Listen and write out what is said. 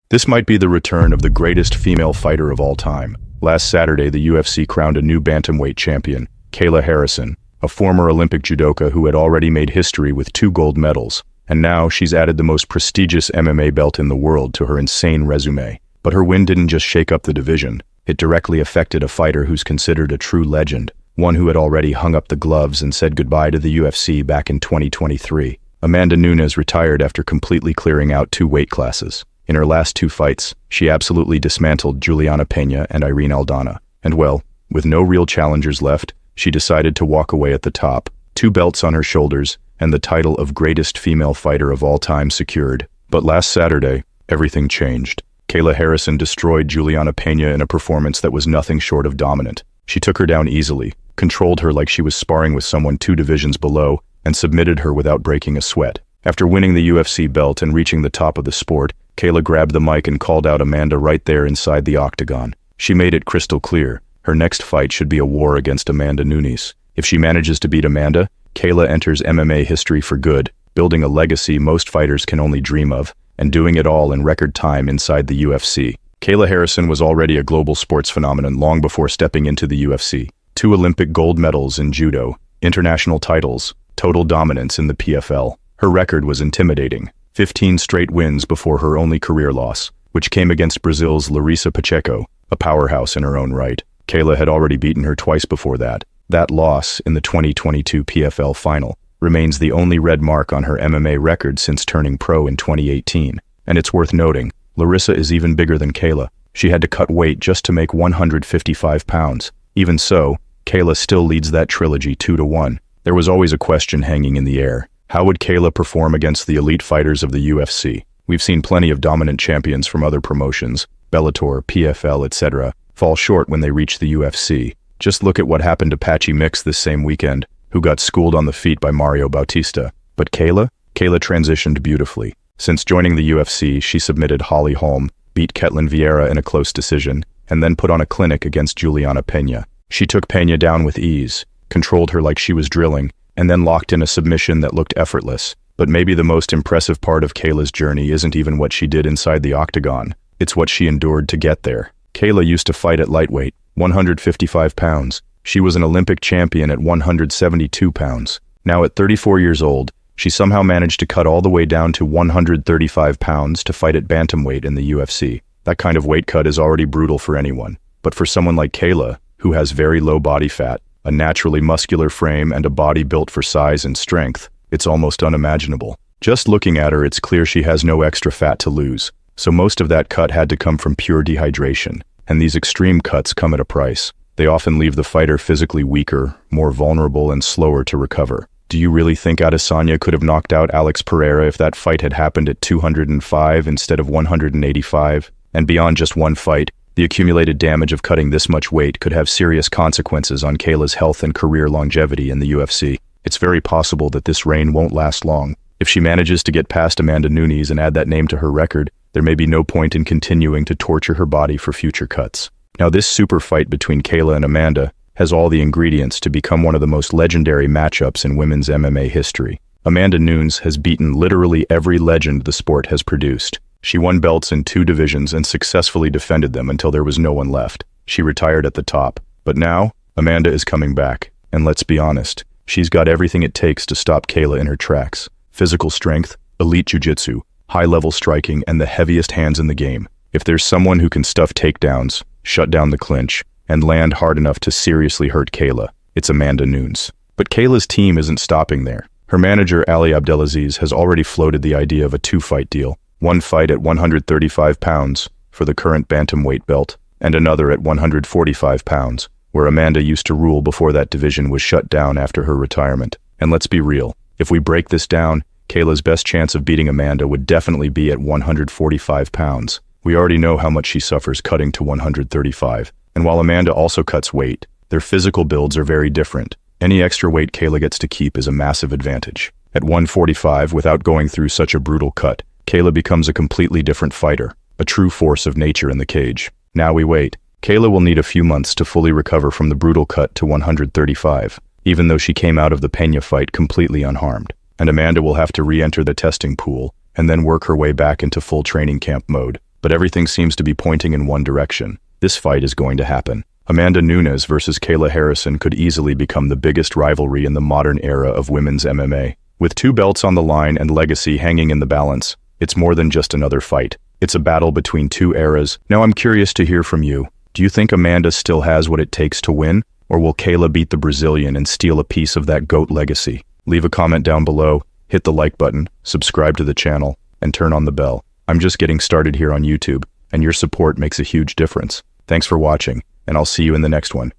This might be the return of the greatest female fighter of all time. Last Saturday, the UFC crowned a new bantamweight champion, Kayla Harrison, a former Olympic judoka who had already made history with 2 gold medals, and now she's added the most prestigious MMA belt in the world to her insane resume. But her win didn't just shake up the division, it directly affected a fighter who's considered a true legend, one who had already hung up the gloves and said goodbye to the UFC back in 2023. Amanda Nunes retired after completely clearing out 2 weight classes. In her last 2 fights, she absolutely dismantled Julianna Peña and Irene Aldana. And well, with no real challengers left, she decided to walk away at the top, 2 belts on her shoulders, and the title of greatest female fighter of all time secured. But last Saturday, everything changed. Kayla Harrison destroyed Julianna Peña in a performance that was nothing short of dominant. She took her down easily, controlled her like she was sparring with someone 2 divisions below, and submitted her without breaking a sweat. After winning the UFC belt and reaching the top of the sport, Kayla grabbed the mic and called out Amanda right there inside the octagon. She made it crystal clear. Her next fight should be a war against Amanda Nunes. If she manages to beat Amanda, Kayla enters MMA history for good, building a legacy most fighters can only dream of, and doing it all in record time inside the UFC. Kayla Harrison was already a global sports phenomenon long before stepping into the UFC. 2 Olympic gold medals in judo, international titles, total dominance in the PFL. Her record was intimidating. 15 straight wins before her only career loss, which came against Brazil's Larissa Pacheco, a powerhouse in her own right. Kayla had already beaten her twice before that. That loss, in the 2022 PFL final, remains the only red mark on her MMA record since turning pro in 2018. And it's worth noting, Larissa is even bigger than Kayla. She had to cut weight just to make 155 pounds. Even so, Kayla still leads that trilogy 2-1. There was always a question hanging in the air. How would Kayla perform against the elite fighters of the UFC? We've seen plenty of dominant champions from other promotions, Bellator, PFL, etc., fall short when they reach the UFC. Just look at what happened to Patchy Mix this same weekend, who got schooled on the feet by Mario Bautista. But Kayla transitioned beautifully. Since joining the UFC, she submitted Holly Holm, beat Ketlin Vieira in a close decision, and then put on a clinic against Julianna Peña. She took Peña down with ease, controlled her like she was drilling, and then locked in a submission that looked effortless. But maybe the most impressive part of Kayla's journey isn't even what she did inside the octagon. It's what she endured to get there. Kayla used to fight at lightweight, 155 pounds. She was an Olympic champion at 172 pounds. Now at 34 years old, she somehow managed to cut all the way down to 135 pounds to fight at bantamweight in the UFC. That kind of weight cut is already brutal for anyone. But for someone like Kayla, who has very low body fat, a naturally muscular frame, and a body built for size and strength, it's almost unimaginable. Just looking at her, it's clear she has no extra fat to lose. So most of that cut had to come from pure dehydration. And these extreme cuts come at a price. They often leave the fighter physically weaker, more vulnerable, and slower to recover. Do you really think Adesanya could have knocked out Alex Pereira if that fight had happened at 205 instead of 185? And beyond just one fight, the accumulated damage of cutting this much weight could have serious consequences on Kayla's health and career longevity in the UFC. It's very possible that this reign won't last long. If she manages to get past Amanda Nunes and add that name to her record, there may be no point in continuing to torture her body for future cuts. Now, this super fight between Kayla and Amanda has all the ingredients to become one of the most legendary matchups in women's MMA history. Amanda Nunes has beaten literally every legend the sport has produced. She won belts in 2 divisions and successfully defended them until there was no one left. She retired at the top. But now, Amanda is coming back. And let's be honest, she's got everything it takes to stop Kayla in her tracks. Physical strength, elite jiu-jitsu, high-level striking, and the heaviest hands in the game. If there's someone who can stuff takedowns, shut down the clinch, and land hard enough to seriously hurt Kayla, it's Amanda Nunes. But Kayla's team isn't stopping there. Her manager, Ali Abdelaziz, has already floated the idea of a 2-fight deal. 1 fight at 135 pounds for the current bantamweight belt, and another at 145 pounds, where Amanda used to rule before that division was shut down after her retirement. And let's be real, if we break this down, Kayla's best chance of beating Amanda would definitely be at 145 pounds. We already know how much she suffers cutting to 135. And while Amanda also cuts weight, their physical builds are very different. Any extra weight Kayla gets to keep is a massive advantage. At 145, without going through such a brutal cut, Kayla becomes a completely different fighter, a true force of nature in the cage. Now we wait. Kayla will need a few months to fully recover from the brutal cut to 135, even though she came out of the Peña fight completely unharmed. And Amanda will have to re-enter the testing pool, and then work her way back into full training camp mode. but everything seems to be pointing in one direction. This fight is going to happen. Amanda Nunes versus Kayla Harrison could easily become the biggest rivalry in the modern era of women's MMA. With 2 belts on the line and legacy hanging in the balance, it's more than just another fight. It's a battle between 2 eras. Now I'm curious to hear from you. Do you think Amanda still has what it takes to win, or will Kayla beat the Brazilian and steal a piece of that GOAT legacy? Leave a comment down below, hit the like button, subscribe to the channel, and turn on the bell. I'm just getting started here on YouTube, and your support makes a huge difference. Thanks for watching, and I'll see you in the next one.